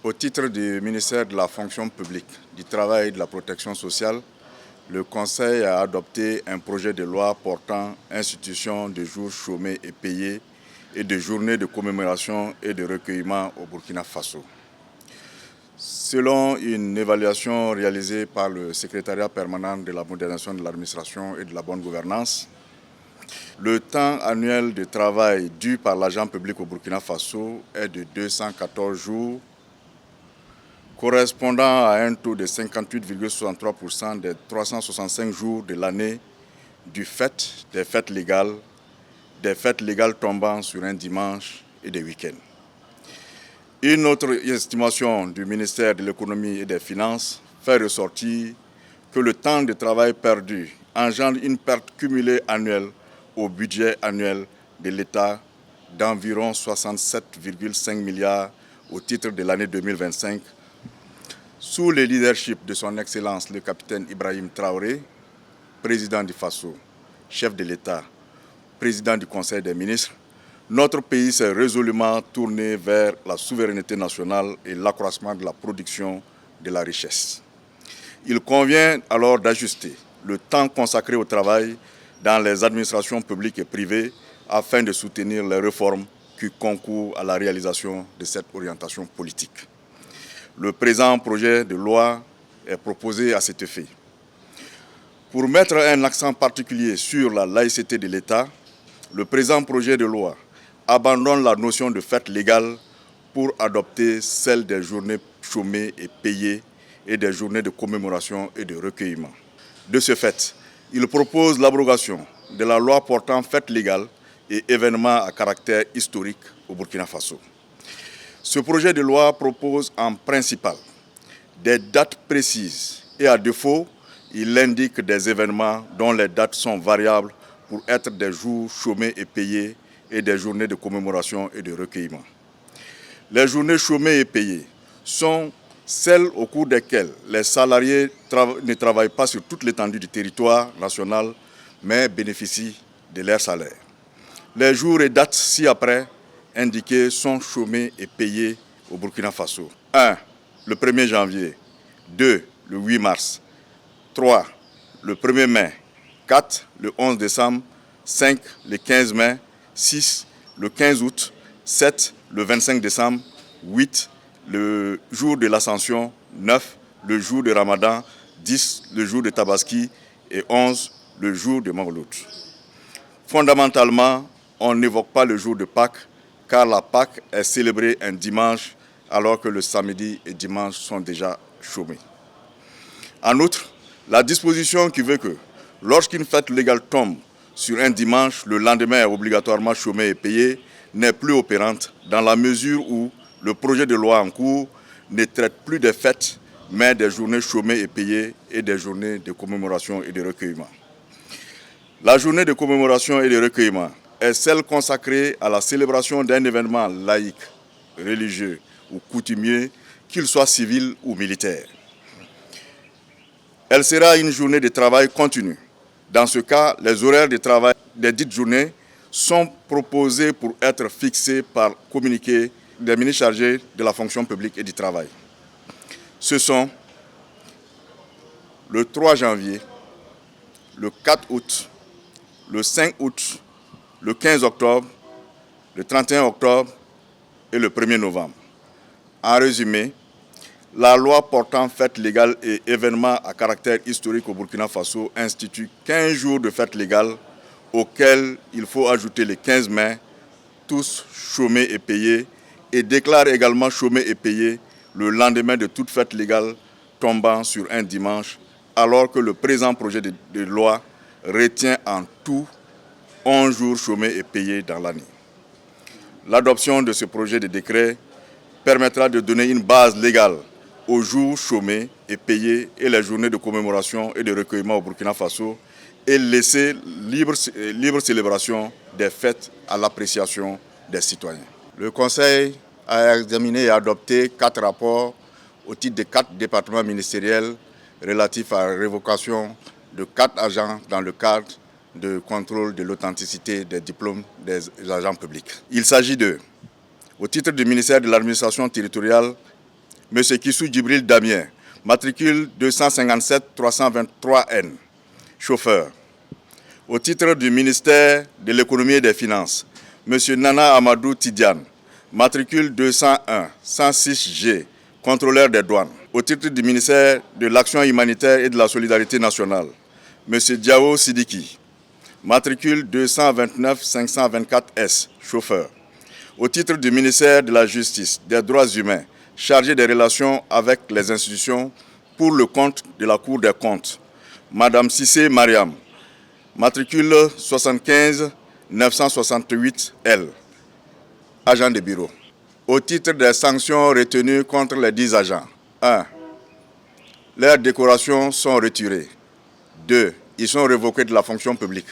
Au titre du ministère de la fonction publique, du travail et de la protection sociale, le Conseil a adopté un projet de loi portant institution de jours chômés et payés et de journées de commémoration et de recueillement au Burkina Faso. Selon une évaluation réalisée par le secrétariat permanent de la modernisation de l'administration et de la bonne gouvernance, le temps annuel de travail dû par l'agent public au Burkina Faso est de 214 jours, correspondant à un taux de 58,63% des 365 jours de l'année du fait des fêtes légales tombant sur un dimanche et des week-ends. Une autre estimation du ministère de l'Économie et des Finances fait ressortir que le temps de travail perdu engendre une perte cumulée annuelle au budget annuel de l'État d'environ 67,5 milliards au titre de l'année 2025, sous le leadership de son Excellence le capitaine Ibrahim Traoré, président du Faso, chef de l'État, président du Conseil des ministres. Notre pays s'est résolument tourné vers la souveraineté nationale et l'accroissement de la production de la richesse. Il convient alors d'ajuster le temps consacré au travail dans les administrations publiques et privées afin de soutenir les réformes qui concourent à la réalisation de cette orientation politique. Le présent projet de loi est proposé à cet effet. Pour mettre un accent particulier sur la laïcité de l'État, le présent projet de loi abandonne la notion de fête légale pour adopter celle des journées chômées et payées et des journées de commémoration et de recueillement. De ce fait, il propose l'abrogation de la loi portant fête légale et événements à caractère historique au Burkina Faso. Ce projet de loi propose en principal des dates précises et à défaut, il indique des événements dont les dates sont variables pour être des jours chômés et payés et des journées de commémoration et de recueillement. Les journées chômées et payées sont celles au cours desquelles les salariés ne travaillent pas sur toute l'étendue du territoire national, mais bénéficient de leur salaire. Les jours et dates ci-après indiqués sont chômés et payés au Burkina Faso. 1. Le 1er janvier. 2. Le 8 mars. 3. Le 1er mai. 4. Le 11 décembre. 5. Le 15 mai. 6. Le 15 août. 7. Le 25 décembre. 8. Le jour de l'Ascension. 9. Le jour de Ramadan. 10. Le jour de Tabaski. Et 11. Le jour de Mawlud. Fondamentalement, on n'évoque pas le jour de Pâques, car la Pâques est célébrée un dimanche, alors que le samedi et dimanche sont déjà chômés. En outre, la disposition qui veut que, lorsqu'une fête légale tombe sur un dimanche, le lendemain est obligatoirement chômé et payé, n'est plus opérante dans la mesure où le projet de loi en cours ne traite plus des fêtes, mais des journées chômées et payées et des journées de commémoration et de recueillement. La journée de commémoration et de recueillement est celle consacrée à la célébration d'un événement laïque, religieux ou coutumier, qu'il soit civil ou militaire. Elle sera une journée de travail continu. Dans ce cas, les horaires de travail des dites journées sont proposés pour être fixés par communiqué des ministres chargés de la fonction publique et du travail. Ce sont le 3 janvier, le 4 août, le 5 août, le 15 octobre, le 31 octobre et le 1er novembre. En résumé, la loi portant fêtes légales et événements à caractère historique au Burkina Faso institue 15 jours de fêtes légales auxquels il faut ajouter les 15 mai, tous chômés et payés, et déclare également chômés et payés le lendemain de toute fête légale tombant sur un dimanche, alors que le présent projet de loi retient en tout 11 jours chômés et payés dans l'année. L'adoption de ce projet de décret permettra de donner une base légale aux jours chômés et payés et les journées de commémoration et de recueillement au Burkina Faso et laisser libre célébration des fêtes à l'appréciation des citoyens. Le Conseil a examiné et adopté 4 rapports au titre de 4 départements ministériels relatifs à la révocation de 4 agents dans le cadre de contrôle de l'authenticité des diplômes des agents publics. Il s'agit de, au titre du ministère de l'administration territoriale, M. Kissou Djibril Damien, matricule 257 323N, chauffeur. Au titre du ministère de l'économie et des finances, M. Nana Amadou Tidiane, matricule 201 106G, contrôleur des douanes. Au titre du ministère de l'action humanitaire et de la solidarité nationale, M. Diao Sidiki, matricule 229 524S, chauffeur. Au titre du ministère de la Justice, des Droits humains, chargé des relations avec les institutions pour le compte de la Cour des comptes, Madame Cissé Mariam, matricule 75 968L, agent de bureau. Au titre des sanctions retenues contre les 10 agents, 1. Leurs décorations sont retirées. 2. Ils sont révoqués de la fonction publique.